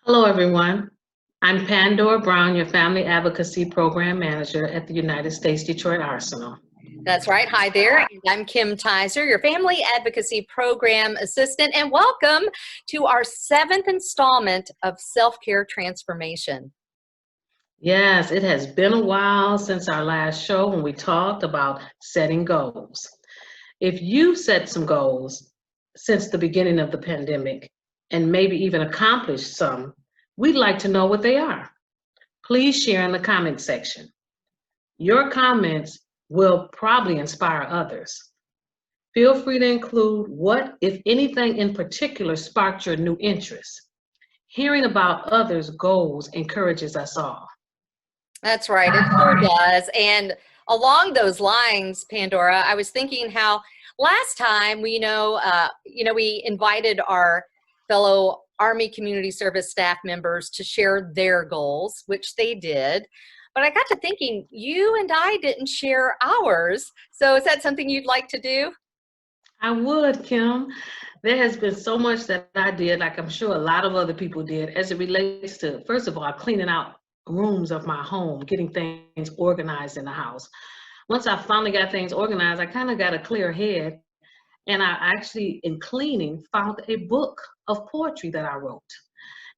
Hello, everyone. I'm Pandora Brown, your Family Advocacy Program Manager at the United States Detroit Arsenal. That's right. Hi there. And I'm Kim Tizer, your Family Advocacy Program Assistant, and welcome to our 7th installment of Self-Care Transformation. Yes, it has been a while since our last show when we talked about setting goals. If you set some goals since the beginning of the pandemic and maybe even accomplished some, we'd like to know what they are. Please share in the comment section. Your comments will probably inspire others. Feel free to include what, if anything in particular, sparked your new interest. Hearing about others' goals encourages us all. That's right. It sure does. And along those lines, Pandora, I was thinking how last time we invited our fellow Army Community Service staff members to share their goals, which they did. But I got to thinking, you and I didn't share ours. So is that something you'd like to do? I would, Kim. There has been so much that I did, like I'm sure a lot of other people did, as it relates to, first of all, cleaning out rooms of my home, getting things organized in the house. Once I finally got things organized, I kind of got a clear head. And I actually, in cleaning, found a book of poetry that I wrote.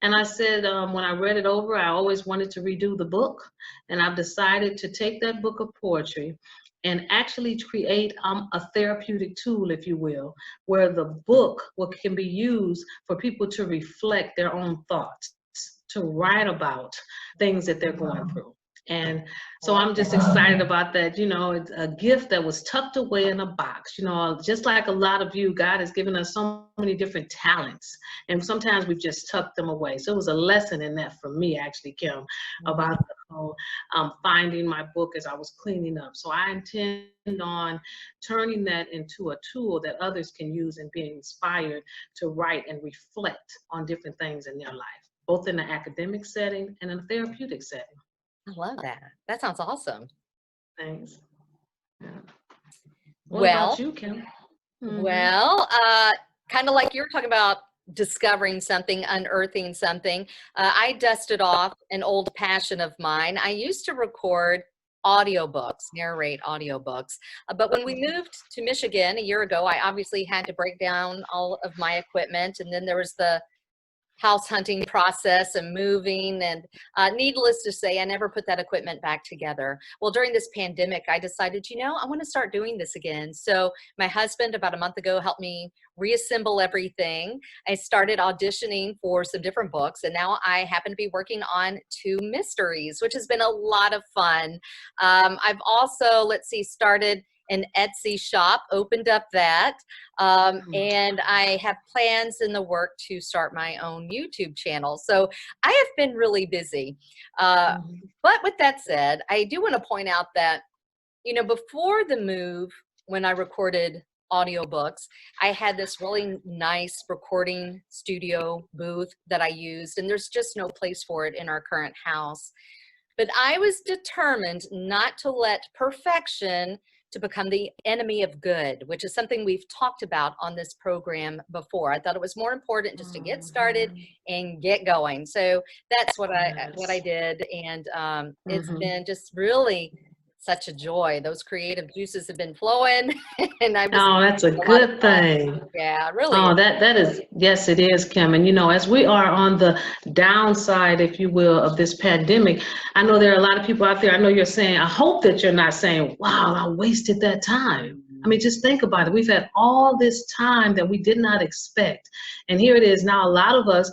And I said, when I read it over, I always wanted to redo the book. And I've decided to take that book of poetry and actually create a therapeutic tool, if you will, where the book can be used for people to reflect their own thoughts, to write about things that they're going through. And so I'm just excited about that. You know, it's a gift that was tucked away in a box. You know, just like a lot of you, God has given us so many different talents. And sometimes we've just tucked them away. So it was a lesson in that for me, actually, Kim, about the whole finding my book as I was cleaning up. So I intend on turning that into a tool that others can use and be inspired to write and reflect on different things in their life, both in the academic setting and in a therapeutic setting. I love that. That sounds awesome. Thanks. Yeah. What Well, about you, Kim? well, kind of like you were talking about discovering something, unearthing something. I dusted off an old passion of mine. I used to record audiobooks, narrate audiobooks. But when we moved to Michigan a year ago, I obviously had to break down all of my equipment. And then there was the house hunting process and moving, and needless to say, I never put that equipment back together. Well, during this pandemic, I decided, I want to start doing this again. So my husband about a month ago helped me reassemble everything. I started auditioning for some different books, and now I happen to be working on 2 mysteries, which has been a lot of fun. I've also, started an Etsy shop, opened up that, and I have plans in the work to start my own YouTube channel. So I have been really busy. But with that said, I do want to point out that, before the move, when I recorded audiobooks, I had this really nice recording studio booth that I used, and there's just no place for it in our current house. But I was determined not to let perfection to become the enemy of good, which is something we've talked about on this program before. I thought it was more important just to get started and get going. So that's what I did, and it's been just really such a joy. Those creative juices have been flowing, and I've just that's a good thing. Yeah, really. Oh, that is, yes, it is, Kim. And as we are on the downside, if you will, of this pandemic, I know there are a lot of people out there. I know you're saying, I hope that you're not saying, wow, I wasted that time. I mean, just think about it. We've had all this time that we did not expect. And here it is now, a lot of us,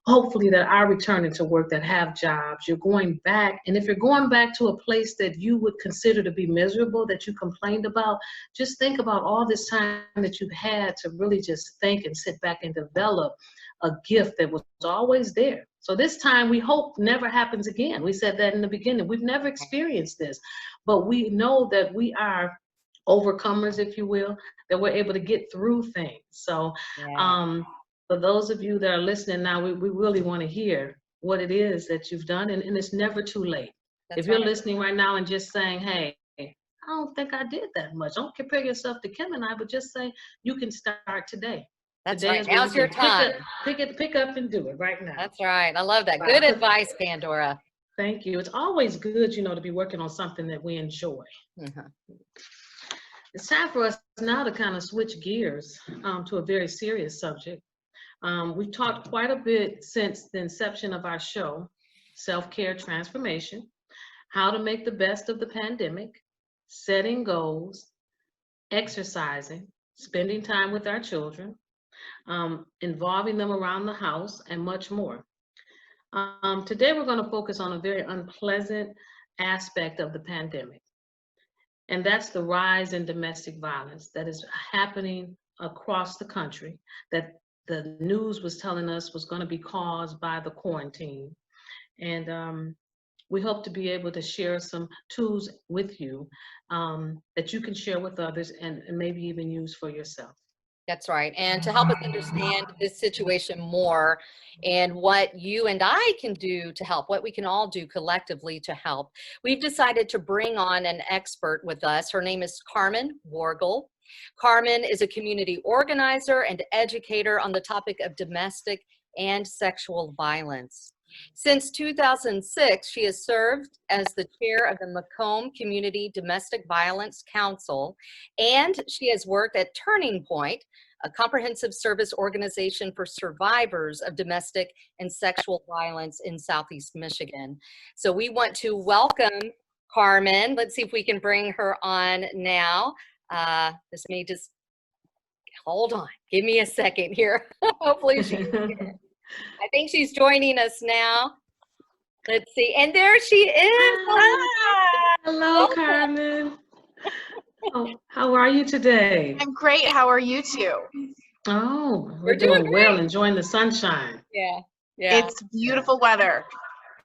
hopefully, that are returning to work, that have jobs, you're going back. And if you're going back to a place that you would consider to be miserable, that you complained about, just think about all this time that you've had to really just think and sit back and develop a gift that was always there. So this time we hope never happens again. We said that in the beginning. We've never experienced this, but we know that we are overcomers, if you will, that we're able to get through things. So, for those of you that are listening now, we really want to hear what it is that you've done, and it's never too late. If you're listening right now and just saying, hey, I don't think I did that much, don't compare yourself to Kim and I, but just say you can start today. That's Today right. is when Now's you your can time. pick up and do it right now. That's right. I love that. Wow. Good advice, Pandora. Thank you. It's always good, to be working on something that we enjoy. Mhm. It's time for us now to kind of switch gears to a very serious subject. We've talked quite a bit since the inception of our show, self-care transformation, how to make the best of the pandemic, setting goals, exercising, spending time with our children, involving them around the house, and much more. Today, we're going to focus on a very unpleasant aspect of the pandemic, and that's the rise in domestic violence that is happening across the country, that the news was telling us was going to be caused by the quarantine. And we hope to be able to share some tools with you that you can share with others and maybe even use for yourself. That's right. And to help us understand this situation more and what you and I can do to help, what we can all do collectively to help, we've decided to bring on an expert with us. Her name is Carmen Wargel. Carmen is a community organizer and educator on the topic of domestic and sexual violence. Since 2006, she has served as the chair of the Macomb Community Domestic Violence Council, and she has worked at Turning Point, a comprehensive service organization for survivors of domestic and sexual violence in Southeast Michigan. So we want to welcome Carmen. Let's see if we can bring her on now. This may just, hold on, give me a second here. Hopefully she's here. I think she's joining us now. Let's see. And there she is. Hi. Hello, Carmen. Oh, how are you today? I'm great. How are you two? Oh, We're we're doing doing well, great. enjoying the sunshine. Yeah. Yeah. It's beautiful weather.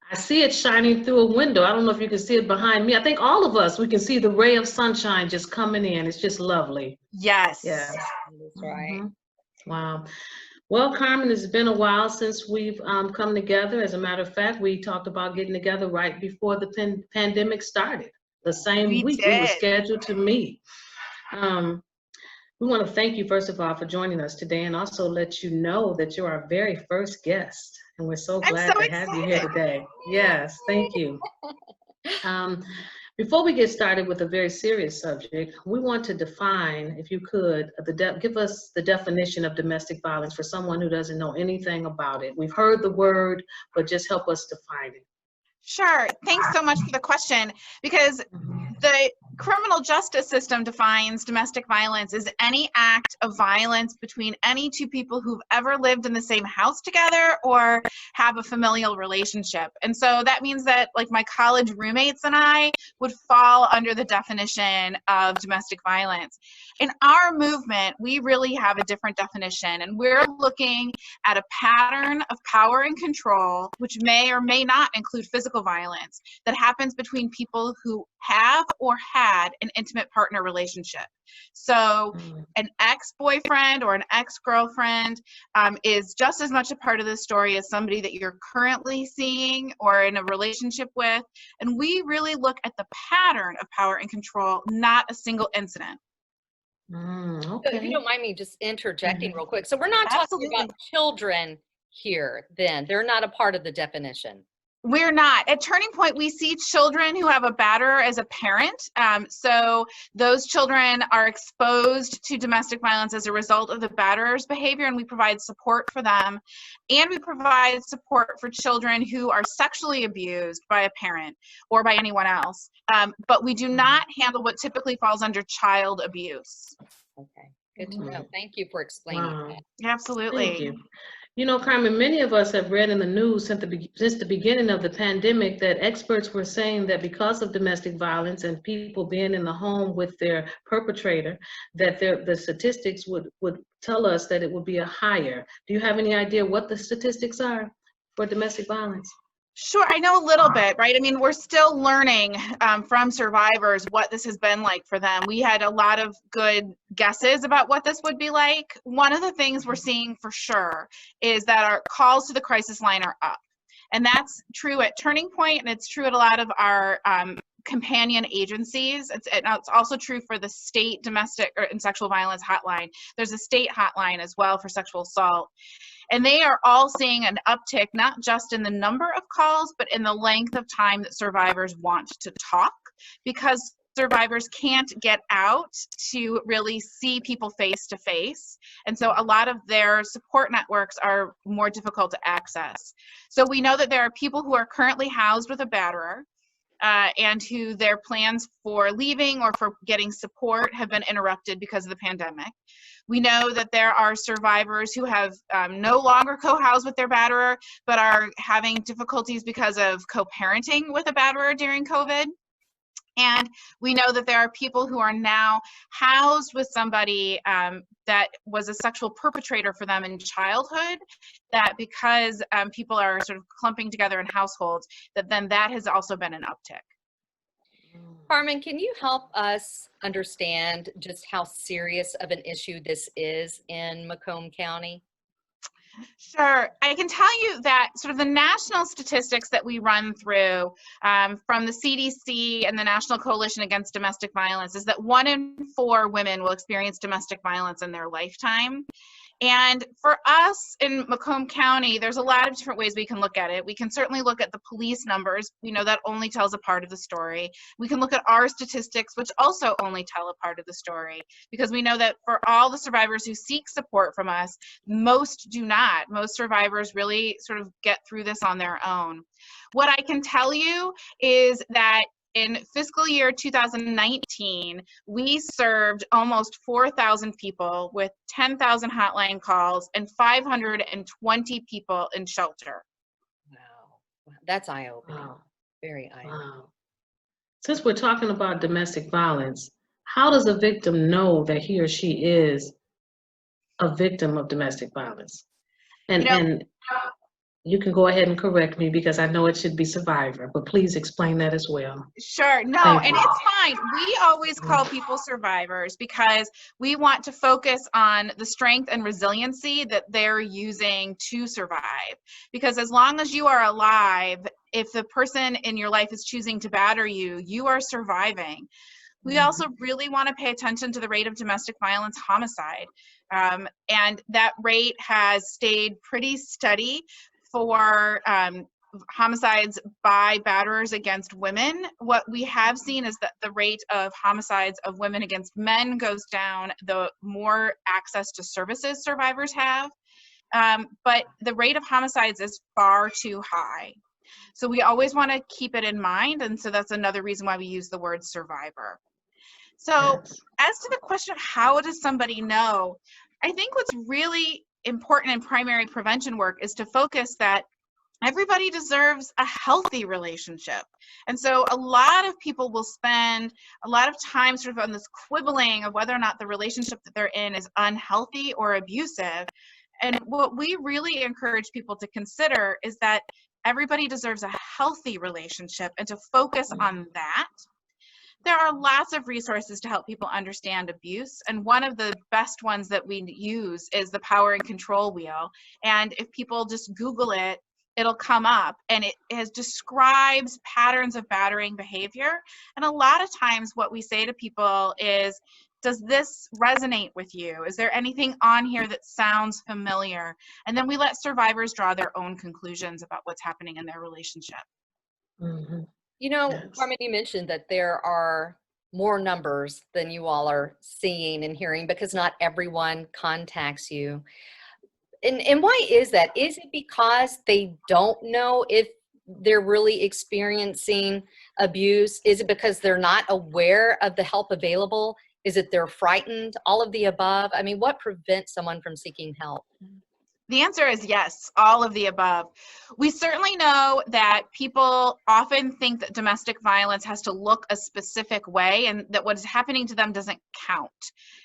I see it shining through a window. I don't know if you can see it behind me. I think all of us, we can see the ray of sunshine just coming in. It's just lovely. Yes. Yes. That's right. Wow. Well, Carmen, it's been a while since we've come together. As a matter of fact, we talked about getting together right before the pandemic started. The same We week we were did. scheduled to meet. We want to thank you, first of all, for joining us today, and also let you know that you're our very first guest. And we're so glad so to have you here today. Yes, thank you. Before we get started with a very serious subject, we want to define, if you could, give us the definition of domestic violence for someone who doesn't know anything about it. We've heard the word, but just help us define it. Sure. Thanks so much for the question, because the criminal justice system defines domestic violence as any act of violence between any two people who've ever lived in the same house together or have a familial relationship. And so that means that, like, my college roommates and I would fall under the definition of domestic violence. In our movement, we really have a different definition, and we're looking at a pattern of power and control, which may or may not include physical violence, that happens between people who have or had an intimate partner relationship. So an ex-boyfriend or an ex-girlfriend is just as much a part of the story as somebody that you're currently seeing or in a relationship with. And we really look at the pattern of power and control, not a single incident. Okay. So if you don't mind me just interjecting real quick. So we're not talking about children here then. They're not a part of the definition. We're not. At Turning Point, we see children who have a batterer as a parent. So those children are exposed to domestic violence as a result of the batterer's behavior, and we provide support for them. And we provide support for children who are sexually abused by a parent or by anyone else. But we do not handle what typically falls under child abuse. Okay, good to know. Thank you for explaining that. Absolutely. Thank you. You know, Carmen, many of us have read in the news since the beginning of the pandemic that experts were saying that because of domestic violence and people being in the home with their perpetrator, that the statistics would tell us that it would be a higher. Do you have any idea what the statistics are for domestic violence? Sure, I know a little bit, right? I mean, we're still learning from survivors what this has been like for them. We had a lot of good guesses about what this would be like. One of the things we're seeing for sure is that our calls to the crisis line are up. And that's true at Turning Point, and it's true at a lot of our companion agencies. It's also true for the state domestic and sexual violence hotline. There's a state hotline as well for sexual assault. And they are all seeing an uptick, not just in the number of calls, but in the length of time that survivors want to talk, because survivors can't get out to really see people face to face. And so a lot of their support networks are more difficult to access. So we know that there are people who are currently housed with a batterer, and who their plans for leaving or for getting support have been interrupted because of the pandemic. We know that there are survivors who have no longer co-housed with their batterer, but are having difficulties because of co-parenting with a batterer during COVID. And we know that there are people who are now housed with somebody that was a sexual perpetrator for them in childhood, that because people are sort of clumping together in households, that has also been an uptick. Carmen, can you help us understand just how serious of an issue this is in Macomb County? Sure. I can tell you that sort of the national statistics that we run through from the CDC and the National Coalition Against Domestic Violence is that 1 in 4 women will experience domestic violence in their lifetime. And for us in Macomb County, there's a lot of different ways we can look at it. We can certainly look at the police numbers. We know that only tells a part of the story. We can look at our statistics, which also only tell a part of the story, because we know that for all the survivors who seek support from us, most do not. Most survivors really sort of get through this on their own. What I can tell you is that in fiscal year 2019, we served almost 4,000 people with 10,000 hotline calls and 520 people in shelter. Wow, that's eye-opening. Wow. Very eye-opening. Wow. Since we're talking about domestic violence, how does a victim know that he or she is a victim of domestic violence? And you can go ahead and correct me, because I know it should be survivor, but please explain that as well. Sure. No, and it's fine. We always call people survivors because we want to focus on the strength and resiliency that they're using to survive. Because as long as you are alive, if the person in your life is choosing to batter you, you are surviving. We also really want to pay attention to the rate of domestic violence homicide. And that rate has stayed pretty steady for homicides by batterers against women. What we have seen is that the rate of homicides of women against men goes down the more access to services survivors have. But the rate of homicides is far too high. So we always want to keep it in mind. And so that's another reason why we use the word survivor. So as to the question of how does somebody know, I think what's really important in primary prevention work is to focus that everybody deserves a healthy relationship. And so a lot of people will spend a lot of time sort of on this quibbling of whether or not the relationship that they're in is unhealthy or abusive. And what we really encourage people to consider is that everybody deserves a healthy relationship, and to focus on that. There are lots of resources to help people understand abuse, and one of the best ones that we use is the Power and Control Wheel. And if people just Google it, it'll come up, and it describes patterns of battering behavior. And a lot of times what we say to people is, does this resonate with you? Is there anything on here that sounds familiar? And then we let survivors draw their own conclusions about what's happening in their relationship. Mm-hmm. You know, Carmen, you mentioned that there are more numbers than you all are seeing and hearing because not everyone contacts you. And why is that? Is it because they don't know if they're really experiencing abuse? Is it because they're not aware of the help available? Is it they're frightened? All of the above? I mean, what prevents someone from seeking help? The answer is yes, all of the above. We certainly know that people often think that domestic violence has to look a specific way and that what is happening to them doesn't count.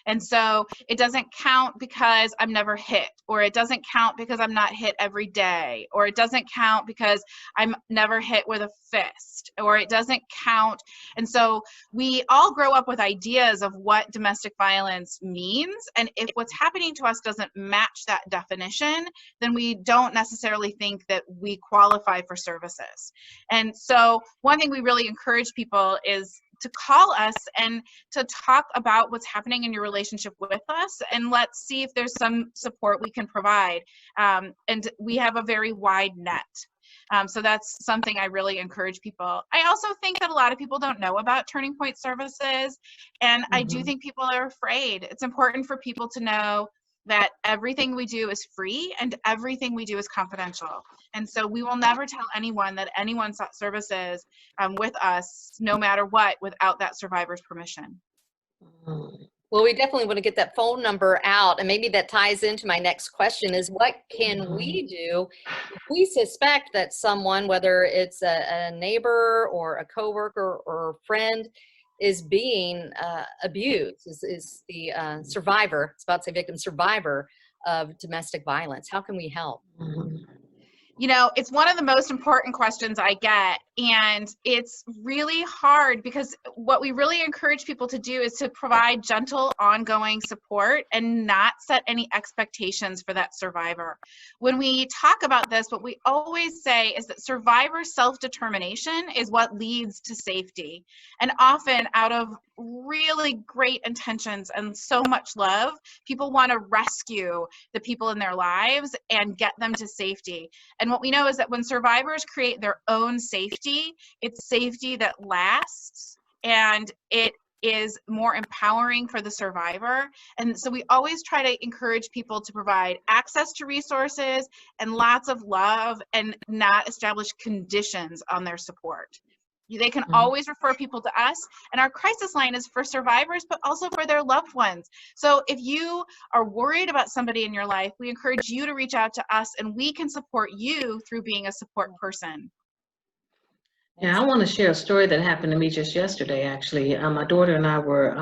And so it doesn't count because I'm never hit, or it doesn't count because I'm not hit every day, or it doesn't count because I'm never hit with a fist, or it doesn't count. And so we all grow up with ideas of what domestic violence means. And if what's happening to us doesn't match that definition, then we don't necessarily think that we qualify for services. And so one thing we really encourage people is to call us and to talk about what's happening in your relationship with us, and let's see if there's some support we can provide. And we have a very wide net. So that's something I really encourage people. I also think that a lot of people don't know about Turning Point services, and I do think people are afraid. It's important for people to know that everything we do is free and everything we do is confidential. And so we will never tell anyone that anyone sought services with us, no matter what, without that survivor's permission. Well, we definitely want to get that phone number out, and maybe that ties into my next question is, what can we do if we suspect that someone, whether it's a neighbor or a coworker or a friend, is being abused, is the survivor, it's about to say victim, survivor of domestic violence? How can we help? You know, it's one of the most important questions I get, and it's really hard because what we really encourage people to do is to provide gentle, ongoing support and not set any expectations for that survivor. When we talk about this, what we always say is that survivor self-determination is what leads to safety. And often, out of really great intentions and so much love, people want to rescue the people in their lives and get them to safety. And what we know is that when survivors create their own safety, it's safety that lasts, and it is more empowering for the survivor. And so we always try to encourage people to provide access to resources and lots of love, and not establish conditions on their support. They can always refer people to us, and our crisis line is for survivors, but also for their loved ones. So if you are worried about somebody in your life, we encourage you to reach out to us, and we can support you through being a support person. Yeah, I want to share a story that happened to me just yesterday, actually. My daughter and I were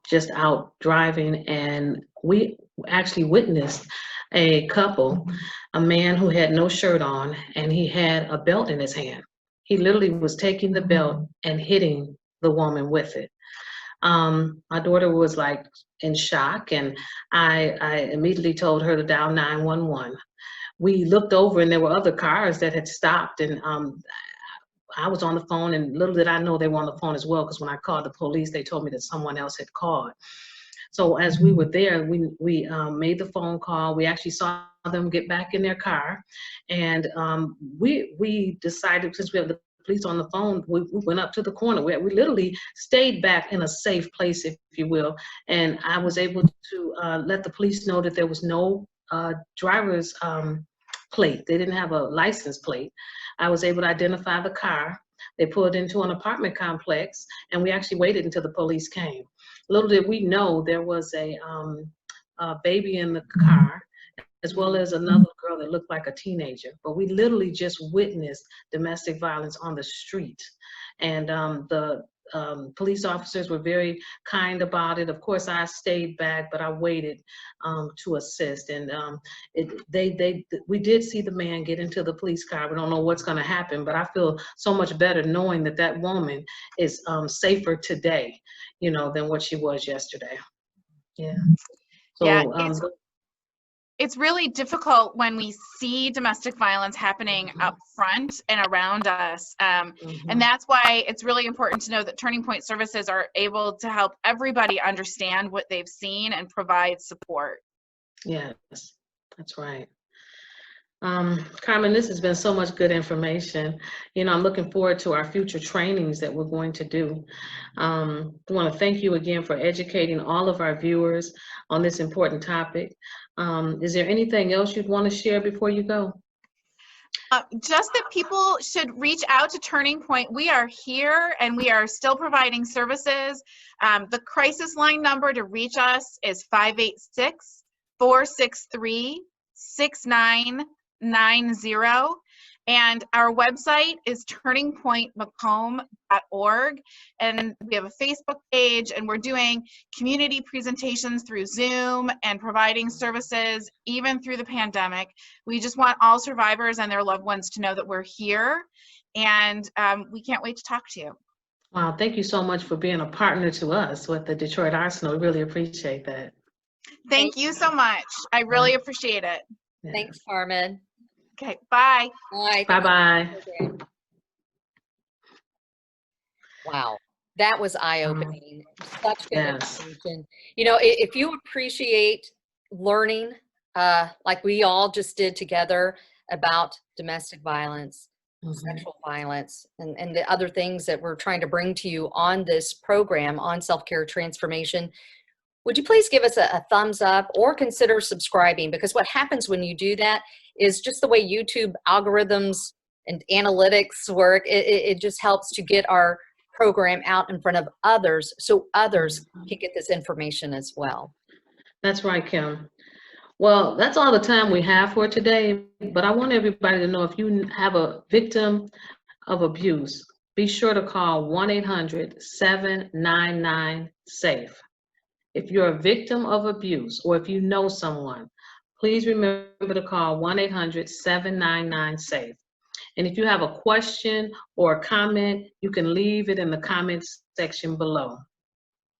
just out driving, and we actually witnessed a couple, a man who had no shirt on, and he had a belt in his hand. He literally was taking the belt and hitting the woman with it. My daughter was like in shock, and I immediately told her to dial 911. We looked over, and there were other cars that had stopped, and I was on the phone, and little did I know they were on the phone as well, because when I called the police, they told me that someone else had called. So as we were there, we made the phone call. We actually saw them get back in their car, and we decided, since we have the police on the phone, we went up to the corner. We literally stayed back in a safe place, if you will, and I was able to let the police know that there was no driver's plate. They didn't have a license plate. I was able to identify the car. They pulled into an apartment complex, and we actually waited until the police came. Little did we know there was a baby in the car, as well as another girl that looked like a teenager. But we literally just witnessed domestic violence on the street. And the police officers were very kind about it. Of course, I stayed back, but I waited to assist. And we did see the man get into the police car. We don't know what's going to happen, but I feel so much better knowing that that woman is safer today, you know, than what she was yesterday. Yeah. So, yeah, it's really difficult when we see domestic violence happening up front and around us. And that's why it's really important to know that Turning Point services are able to help everybody understand what they've seen and provide support. Yes, that's right. Carmen, this has been so much good information. You know, I'm looking forward to our future trainings that we're going to do. I want to thank you again for educating all of our viewers on this important topic. Is there anything else you'd want to share before you go? Just that people should reach out to Turning Point. We are here, and we are still providing services. The crisis line number to reach us is 586-463-6990. And our website is turningpointmacomb.org. And we have a Facebook page, and we're doing community presentations through Zoom and providing services even through the pandemic. We just want all survivors and their loved ones to know that we're here, and we can't wait to talk to you. Wow, thank you so much for being a partner to us with the Detroit Arsenal. We really appreciate that. Thank you so much. I really appreciate it. Yeah. Thanks, Carmen. Okay, bye. Bye. Bye-bye. Wow, that was eye-opening. Such good Yes. information. You know, if you appreciate learning, like we all just did together about domestic violence, sexual violence, and the other things that we're trying to bring to you on this program on self-care transformation, would you please give us a thumbs up or consider subscribing? Because what happens when you do that is just the way YouTube algorithms and analytics work, it just helps to get our program out in front of others so others can get this information as well. That's right, Kim. Well, that's all the time we have for today, but I want everybody to know if you have a victim of abuse, be sure to call 1-800-799-SAFE. If you're a victim of abuse or if you know someone, please remember to call 1-800-799-SAFE. And if you have a question or a comment, you can leave it in the comments section below.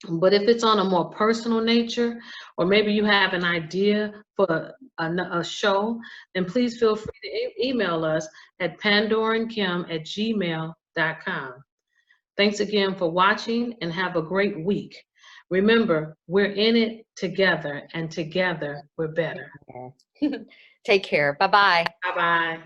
But if it's on a more personal nature, or maybe you have an idea for a show, then please feel free to email us at pandoraandkim@gmail.com. Thanks again for watching, and have a great week. Remember, we're in it together, and together we're better. Take care. Bye-bye. Bye-bye.